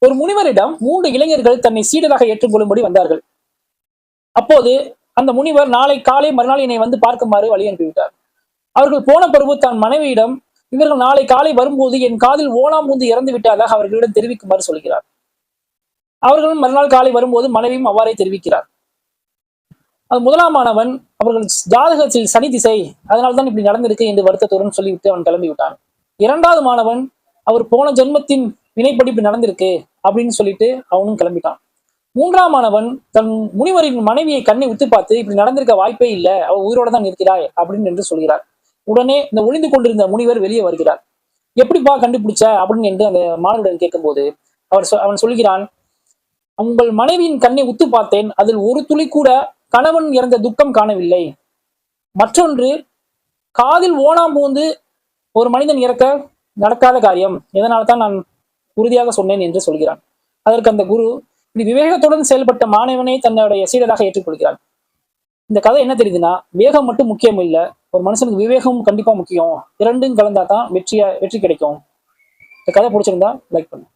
ஒரு முனிவரிடம் 3 இளைஞர்கள் தன்னை சீடராக ஏற்றுக்கொள்ளும்படி வந்தார்கள். அப்போது அந்த முனிவர் நாளை காலை மறுநாள் என்னை வந்து பார்க்குமாறு வழி அனுப்பிவிட்டார். அவர்கள் போன பிறகு தன் மனைவியிடம், இவர்கள் நாளை காலை வரும்போது என் காதில் ஓணாம்பூந்து இறந்து விட்டதாக அவர்களிடம் தெரிவிக்குமாறு சொல்கிறார். அவர்களும் மறுநாள் காலை வரும்போது மனைவியும் அவ்வாறே தெரிவிக்கிறார். அது முதலாமானவன் அவர்கள் ஜாதகத்தில் சனி திசை, அதனால்தான் இப்படி நடந்திருக்கு என்று வருத்தத்துடன் சொல்லிவிட்டு அவன் கிளம்பி விட்டான். 2வது மாணவன் அவர் போன ஜென்மத்தின் வினைப்படி இப்படி நடந்திருக்கு அப்படின்னு சொல்லிட்டு அவனும் கிளம்பிட்டான். 3ஆம் மாணவன் தன் முனிவரின் மனைவியை கண்ணை உத்து பார்த்து இப்படி நடந்திருக்க வாய்ப்பே இல்லை, அவள் உயிரோட தான் இருக்கிறாய் அப்படின்னு என்று சொல்கிறார். உடனே இந்த ஒளிந்து கொண்டிருந்த முனிவர் வெளியே வருகிறார். எப்படிப்பா கண்டுபிடிச்ச அப்படின்னு என்று அந்த மாணவரிடம் கேட்கும்போது அவன் சொல்கிறான், உங்கள் மனைவியின் கண்ணை உத்து பார்த்தேன், அதில் ஒரு துளி கூட கணவன் இறந்த துக்கம் காணவில்லை. மற்றொன்று, காதில் ஓணாம்பூந்து ஒரு மனிதன் இறக்க நடக்காத காரியம், இதனால தான் நான் உறுதியாக சொன்னேன் என்று சொல்கிறான். அதற்கு அந்த குரு இப்படி விவேகத்துடன் செயல்பட்ட மாணவனை தன்னுடைய சீடராக ஏற்றுக்கொள்கிறான். இந்த கதை என்ன தெரியுதுன்னா, வேகம் மட்டும் முக்கியம் இல்லை, ஒரு மனுஷனுக்கு விவேகம் கண்டிப்பா முக்கியம். 2ம் கலந்தா தான் வெற்றி கிடைக்கும். இந்த கதை பிடிச்சிருந்தா லைக் பண்ணுங்க.